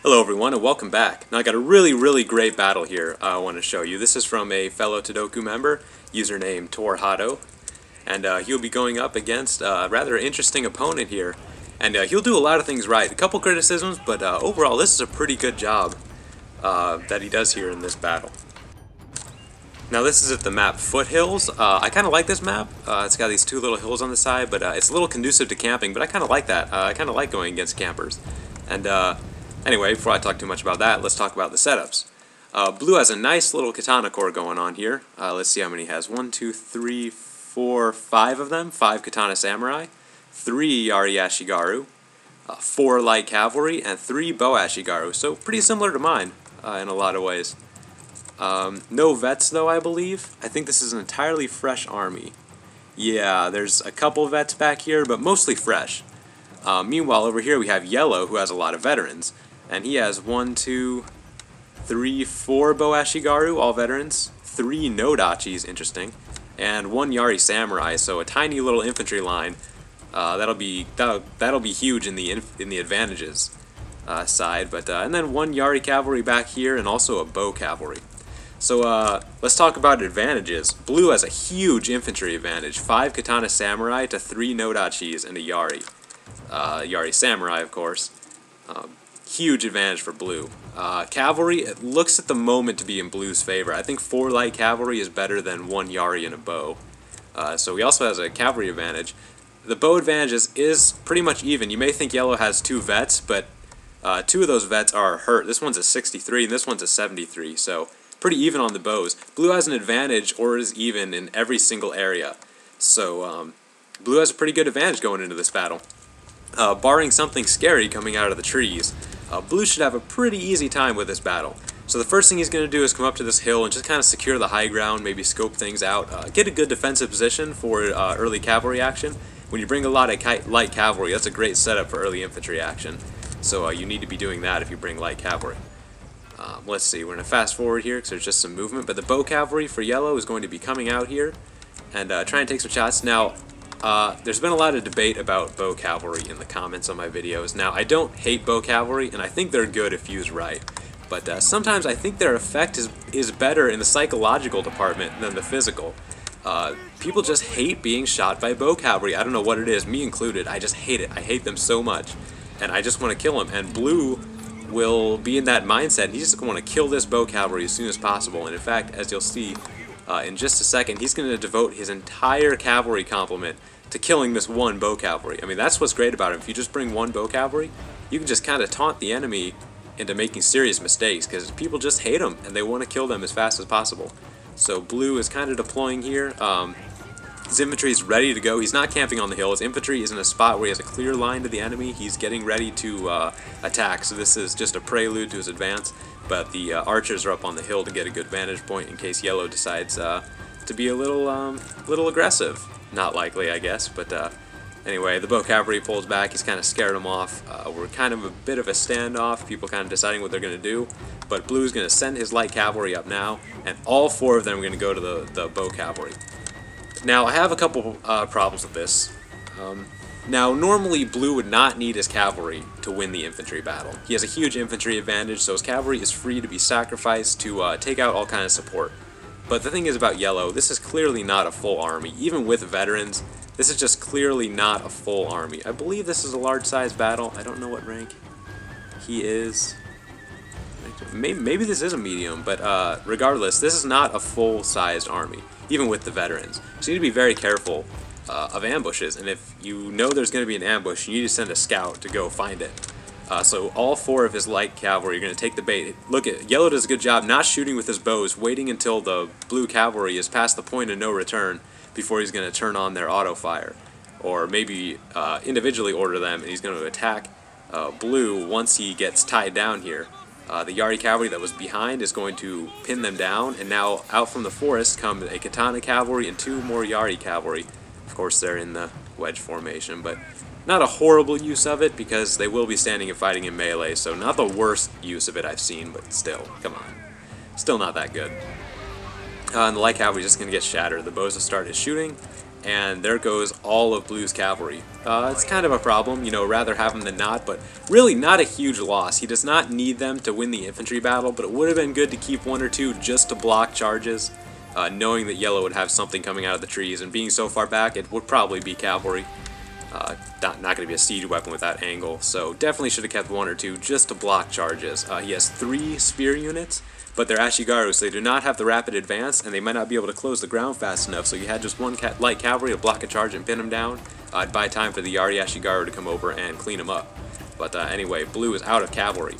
Hello everyone and welcome back. Now I got a really great battle here I want to show you. This is from a fellow Todoku member, username Torhado, and he'll be going up against a rather interesting opponent here. And he'll do a lot of things right. A couple criticisms, but overall this is a pretty good job that he does here in this battle. Now this is at the map Foothills. I kind of like this map. It's got these two little hills on the side, but it's a little conducive to camping, but I kind of like that. I kind of like going against campers. And anyway, before I talk too much about that, let's talk about the setups. Blue has a nice little katana core going on here. Let's see how many he has. 1, 2, 3, 4, 5 of them. 5 katana samurai, 3 yari ashigaru, 4 light cavalry, and 3 bow ashigaru. So pretty similar to mine in a lot of ways. No vets though, I believe. I think this is an entirely fresh army. Yeah, there's a couple vets back here, but mostly fresh. Meanwhile, over here we have Yellow, who has a lot of veterans. And he has 1, 2, 3, 4 bow ashigaru, all veterans. 3 nodachis, interesting. And 1 yari samurai, so a tiny little infantry line. That'll be huge in the advantages side. But and then 1 yari cavalry back here, and also a bow cavalry. So let's talk about advantages. Blue has a huge infantry advantage. 5 katana samurai to 3 nodachis and a yari. Yari samurai, of course. Huge advantage for blue. Cavalry, it looks at the moment to be in blue's favor. I think 4 light cavalry is better than 1 yari and a bow. So he also has a cavalry advantage. The bow advantage is pretty much even. You may think yellow has 2 vets, but 2 of those vets are hurt. This one's a 63 and this one's a 73, so pretty even on the bows. Blue has an advantage, or is even, in every single area. So blue has a pretty good advantage going into this battle. Barring something scary coming out of the trees, blue should have a pretty easy time with this battle. So the first thing he's going to do is come up to this hill and just kind of secure the high ground, maybe scope things out, get a good defensive position for early cavalry action. When you bring a lot of light cavalry, that's a great setup for early infantry action. So you need to be doing that if you bring light cavalry. Let's see, we're going to fast forward here because there's just some movement, but the bow cavalry for yellow is going to be coming out here and try and take some shots. Now, there's been a lot of debate about bow cavalry in the comments on my videos. Now, I don't hate bow cavalry, and I think they're good if used right. But sometimes I think their effect is better in the psychological department than the physical. People just hate being shot by bow cavalry. I don't know what it is, me included. I just hate it. I hate them so much, and I just want to kill them. And blue will be in that mindset. He's just going to kill this bow cavalry as soon as possible. And in fact, as you'll see in just a second, he's going to devote his entire cavalry complement to killing this 1 bow cavalry. I mean, that's what's great about him. If you just bring 1 bow cavalry, you can just kind of taunt the enemy into making serious mistakes, because people just hate him and they want to kill them as fast as possible. So blue is kind of deploying here. His infantry is ready to go. He's not camping on the hill. His infantry is in a spot where he has a clear line to the enemy. He's getting ready to attack, so this is just a prelude to his advance. But the archers are up on the hill to get a good vantage point in case yellow decides to be a little aggressive. Not likely, I guess, but anyway, the bow cavalry pulls back. He's kind of scared them off. We're kind of a bit of a standoff, people kind of deciding what they're going to do. But blue's going to send his light cavalry up now, and all 4 of them are going to go to the bow cavalry. Now, I have a couple problems with this. Now, normally blue would not need his cavalry to win the infantry battle. He has a huge infantry advantage, so his cavalry is free to be sacrificed to take out all kinds of support. But the thing is about yellow, this is clearly not a full army. Even with veterans, this is just clearly not a full army. I believe this is a large-sized battle. I don't know what rank he is. Maybe this is a medium, but regardless, this is not a full-sized army, even with the veterans. So you need to be very careful of ambushes, and if you know there's going to be an ambush, you need to send a scout to go find it. So all 4 of his light cavalry are going to take the bait. Look, yellow does a good job not shooting with his bows, waiting until the blue cavalry is past the point of no return before he's going to turn on their auto fire. Or maybe individually order them, and he's going to attack blue once he gets tied down here. The yari cavalry that was behind is going to pin them down, and now out from the forest come a katana cavalry and 2 more yari cavalry. Of course, they're in the wedge formation, but not a horrible use of it, because they will be standing and fighting in melee, so not the worst use of it I've seen, but still, come on. Still not that good. And the light cavalry is just going to get shattered. The bows have started shooting, and there goes all of Blue's cavalry. It's kind of a problem, you know, rather have him than not, but really not a huge loss. He does not need them to win the infantry battle, but it would have been good to keep one or two just to block charges, knowing that yellow would have something coming out of the trees, and being so far back, it would probably be cavalry. Not going to be a siege weapon with that angle, so definitely should have kept one or two just to block charges. He has 3 spear units, but they're Ashigaru, so they do not have the rapid advance, and they might not be able to close the ground fast enough, so you had just one light cavalry to block a charge and pin him down. It'd buy time for the Yari Ashigaru to come over and clean him up. But anyway, Blue is out of cavalry.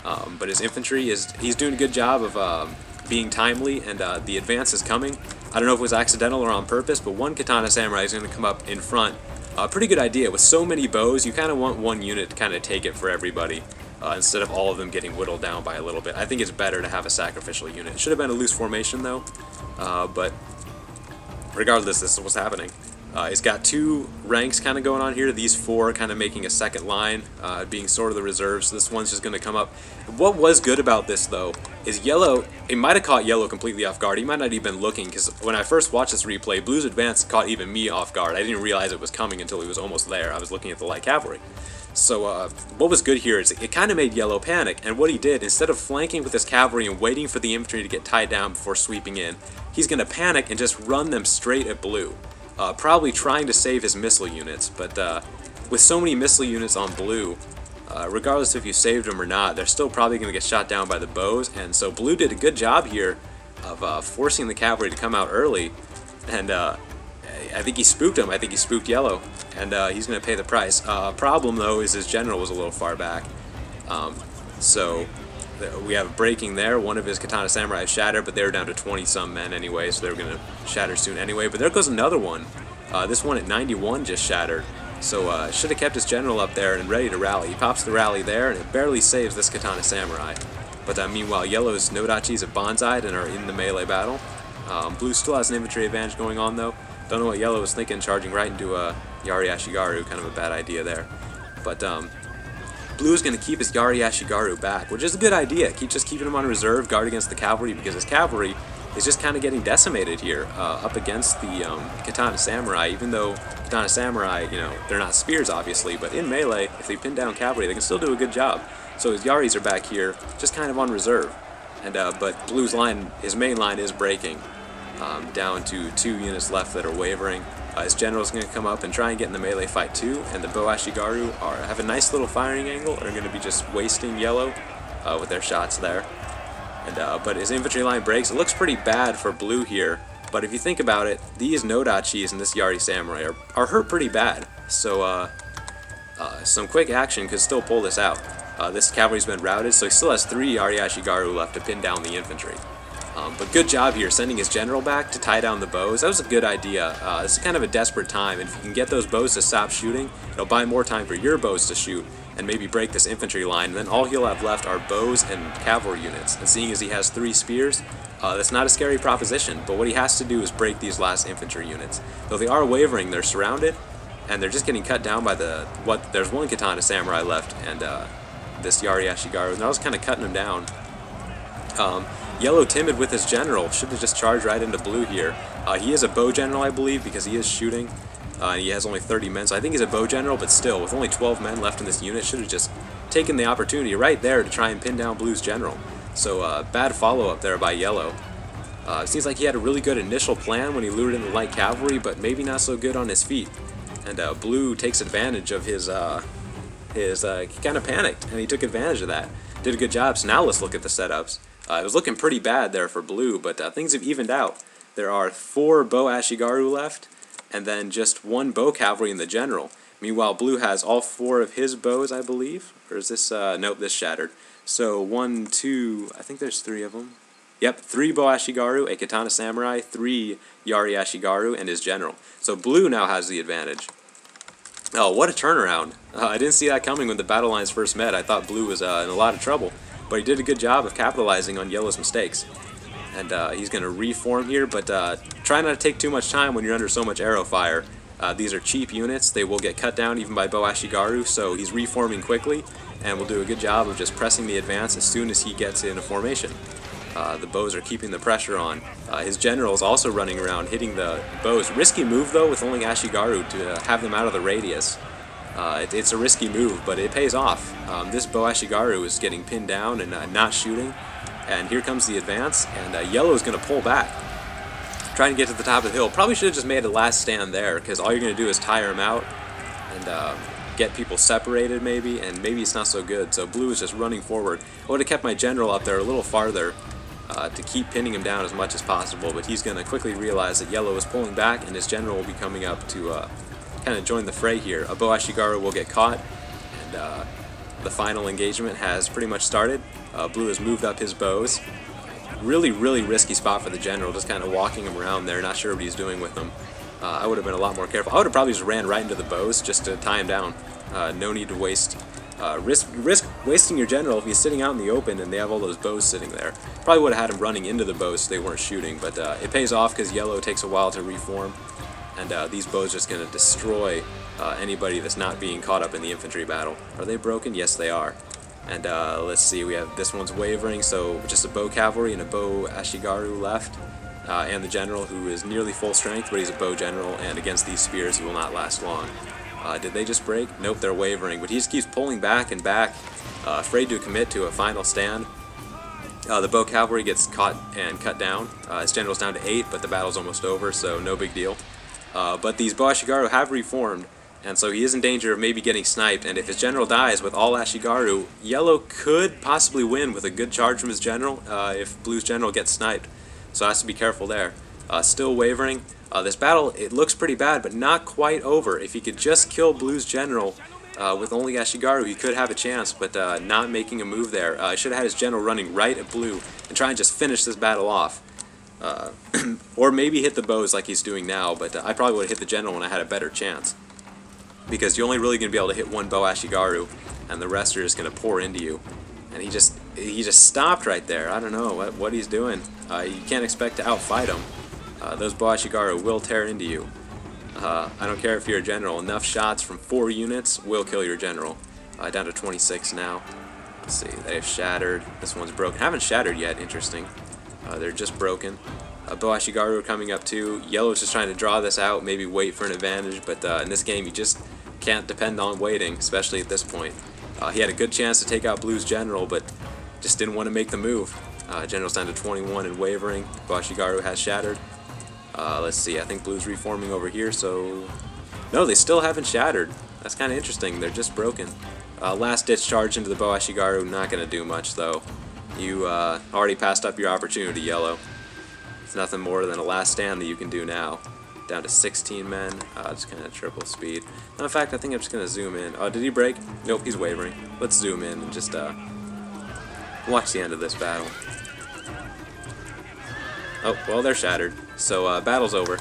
But his infantry, he's doing a good job of being timely, and the advance is coming. I don't know if it was accidental or on purpose, but one Katana Samurai is going to come up in front. Pretty good idea. With so many bows, you kind of want one unit to kind of take it for everybody. Instead of all of them getting whittled down by a little bit. I think it's better to have a sacrificial unit. It should have been a loose formation though, but regardless, this is what's happening. He's got 2 ranks kind of going on here, these 4 kind of making a second line, being sort of the reserves, so this one's just going to come up. What was good about this though, is yellow, it might have caught yellow completely off guard. He might not even been looking, because when I first watched this replay, Blue's advance caught even me off guard. I didn't realize it was coming until he was almost there. I was looking at the light cavalry. So what was good here is it kind of made yellow panic, and what he did, instead of flanking with his cavalry and waiting for the infantry to get tied down before sweeping in, he's going to panic and just run them straight at Blue. Probably trying to save his missile units, but with so many missile units on Blue, regardless if you saved them or not, they're still probably going to get shot down by the bows, and so Blue did a good job here of forcing the cavalry to come out early, and I think he spooked him. I think he spooked yellow, and he's going to pay the price. Problem, though, is his general was a little far back, so we have a breaking there. One of his Katana Samurai shattered, but they were down to 20-some men anyway, so they were going to shatter soon anyway. But there goes another one. This one at 91 just shattered, so should have kept his general up there and ready to rally. He pops the rally there, and it barely saves this Katana Samurai. But meanwhile, yellow's Nodachis have bonsai'd and are in the melee battle. Blue still has an infantry advantage going on, though. Don't know what yellow was thinking, charging right into a Yari Ashigaru, kind of a bad idea there. But Blue is going to keep his Yari Ashigaru back, which is a good idea. Just keeping him on reserve, guard against the cavalry, because his cavalry is just kind of getting decimated here up against the Katana Samurai. Even though Katana Samurai, you know, they're not spears obviously, but in melee, if they pin down cavalry, they can still do a good job. So his Yaris are back here, just kind of on reserve. And but Blue's line, his main line, is breaking. Down to 2 units left that are wavering. His general's going to come up and try and get in the melee fight too, and the Bow Ashigaru have a nice little firing angle, are going to be just wasting yellow with their shots there. And but his infantry line breaks. It looks pretty bad for Blue here, but if you think about it, these Nodachis and this Yari Samurai are hurt pretty bad. So some quick action could still pull this out. This cavalry's been routed, so he still has 3 Yari Ashigaru left to pin down the infantry. But good job here, sending his general back to tie down the bows. That was a good idea. This is kind of a desperate time, and if you can get those bows to stop shooting, it'll buy more time for your bows to shoot, and maybe break this infantry line, and then all he'll have left are bows and cavalry units. And seeing as he has 3 spears, that's not a scary proposition, but what he has to do is break these last infantry units. Though they are wavering, they're surrounded, and they're just getting cut down by there's one Katana Samurai left, and this Yari Ashigaru, and they're just kind of cutting him down. Yellow timid with his general, should have just charged right into Blue here. He is a bow general, I believe, because he is shooting. He has only 30 men, so I think he's a bow general, but still, with only 12 men left in this unit, should have just taken the opportunity right there to try and pin down Blue's general. So bad follow-up there by Yellow. It seems like he had a really good initial plan when he lured in the light cavalry, but maybe not so good on his feet. And Blue takes advantage of he kind of panicked, and he took advantage of that. Did a good job, so now let's look at the setups. It was looking pretty bad there for Blue, but things have evened out. There are 4 Bow Ashigaru left, and then just 1 Bow Cavalry in the general. Meanwhile, Blue has all 4 of his bows, I believe. Or is this, nope, this shattered. So 1, 2, I think there's 3 of them. Yep, 3 Bow Ashigaru, a Katana Samurai, 3 Yari Ashigaru, and his general. So Blue now has the advantage. Oh, what a turnaround. I didn't see that coming when the battle lines first met. I thought Blue was in a lot of trouble. But he did a good job of capitalizing on Yellow's mistakes. And he's going to reform here, but try not to take too much time when you're under so much arrow fire. These are cheap units. They will get cut down even by Bow Ashigaru, so he's reforming quickly, and will do a good job of just pressing the advance as soon as he gets in a formation. The bows are keeping the pressure on. His general is also running around hitting the bows. Risky move though with only Ashigaru to have them out of the radius. It's a risky move, but it pays off. This bow Ashigaru is getting pinned down and not shooting. And here comes the advance, and Yellow is going to pull back. Trying to get to the top of the hill. Probably should have just made a last stand there, because all you're going to do is tire him out and get people separated maybe, and maybe it's not so good. So Blue is just running forward. I would have kept my general up there a little farther to keep pinning him down as much as possible, but he's going to quickly realize that Yellow is pulling back, and his general will be coming up to kind of join the fray here. A bow Ashigaru will get caught, and the final engagement has pretty much started. Blue has moved up his bows. Really, really risky spot for the general, just kind of walking him around there, not sure what he's doing with them. I would have been a lot more careful. I would have probably just ran right into the bows just to tie him down. No need to risk wasting your general if he's sitting out in the open and they have all those bows sitting there. Probably would have had him running into the bows so they weren't shooting, but it pays off because Yellow takes a while to reform, and these bows are just going to destroy anybody that's not being caught up in the infantry battle. Are they broken? Yes, they are. And let's see, we have this one's wavering, so just a bow cavalry and a bow Ashigaru left, and the general who is nearly full strength, but he's a bow general, and against these spears he will not last long. Did they just break? Nope, they're wavering, but he just keeps pulling back and back, afraid to commit to a final stand. The bow cavalry gets caught and cut down. His general's down to 8, but the battle's almost over, so no big deal. But these bow Ashigaru have reformed, and so he is in danger of maybe getting sniped, and if his general dies with all Ashigaru, Yellow could possibly win with a good charge from his general if Blue's general gets sniped. So has to be careful there. Still wavering. This battle, it looks pretty bad, but not quite over. If he could just kill Blue's general with only Ashigaru, he could have a chance, but not making a move there. I should have had his general running right at Blue and try and just finish this battle off. Or maybe hit the bows like he's doing now, but I probably would have hit the general when I had a better chance. Because you're only really going to be able to hit one bow Ashigaru, and the rest are just going to pour into you. And he just stopped right there. I don't know what he's doing. You can't expect to outfight him. Those bow Ashigaru will tear into you. I don't care if you're a general. Enough shots from 4 units will kill your general. Down to 26 now. Let's see, they've shattered. This one's broken. Haven't shattered yet, interesting. They're just broken. Bow Ashigaru coming up too. Yellow's just trying to draw this out, maybe wait for an advantage, but in this game you just can't depend on waiting, especially at this point. He had a good chance to take out Blue's general, but just didn't want to make the move. General's down to 21 and wavering. Bow Ashigaru has shattered. Let's see, I think Blue's reforming over here, so... No, they still haven't shattered. That's kind of interesting, they're just broken. Last ditch charge into the bow Ashigaru, not going to do much though. You already passed up your opportunity, Yellow. It's nothing more than a last stand that you can do now. Down to 16 men, just kind of triple speed. No, in fact, I think I'm just going to zoom in. Oh, did he break? Nope, he's wavering. Let's zoom in and just watch the end of this battle. Oh, well, they're shattered. So, battle's over.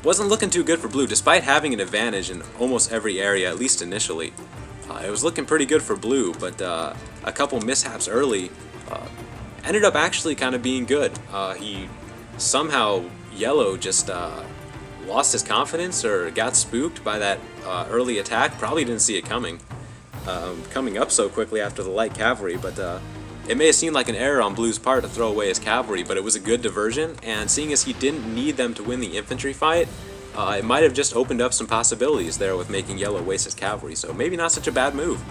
Wasn't looking too good for Blue, despite having an advantage in almost every area, at least initially. It was looking pretty good for Blue, but a couple mishaps early ended up actually kind of being good. He somehow, Yellow just lost his confidence or got spooked by that early attack. Probably didn't see it coming up so quickly after the light cavalry, but it may have seemed like an error on Blue's part to throw away his cavalry, but it was a good diversion, and seeing as he didn't need them to win the infantry fight, it might have just opened up some possibilities there with making Yellow waste his cavalry, so maybe not such a bad move.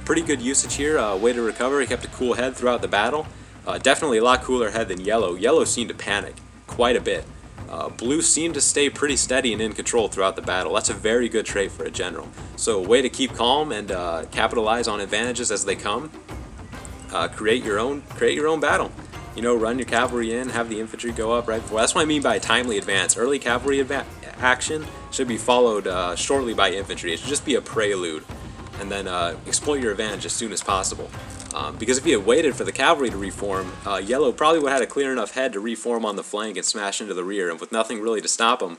Pretty good usage here, way to recover. He kept a cool head throughout the battle. Definitely a lot cooler head than Yellow. Yellow seemed to panic quite a bit. Blue seemed to stay pretty steady and in control throughout the battle. That's a very good trait for a general. So a way to keep calm and capitalize on advantages as they come. Create your own battle. You know, run your cavalry in, have the infantry go up right before. That's what I mean by timely advance. Early cavalry action should be followed shortly by infantry. It should just be a prelude, and then exploit your advantage as soon as possible. Because if he had waited for the cavalry to reform, Yellow probably would have had a clear enough head to reform on the flank and smash into the rear, and with nothing really to stop him.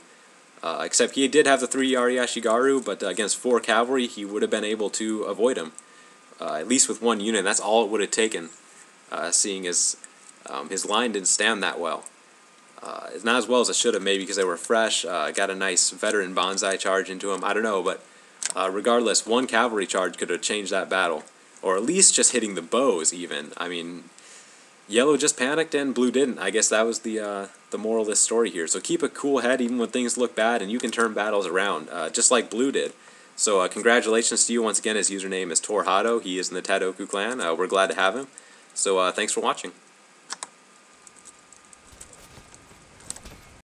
Except he did have the 3 Yari Ashigaru, but against 4 cavalry, he would have been able to avoid him. At least with 1 unit, that's all it would have taken, seeing as his line didn't stand that well. It's not as well as it should have, maybe because they were fresh, got a nice veteran bonsai charge into him, I don't know, but regardless, 1 cavalry charge could have changed that battle. Or at least just hitting the bows, even. I mean, Yellow just panicked and blue didn't. I guess that was the moral of this story here. So keep a cool head even when things look bad, and you can turn battles around, just like blue did. So congratulations to you once again. His username is Torhado. He is in the Tadoku clan. We're glad to have him. So thanks for watching.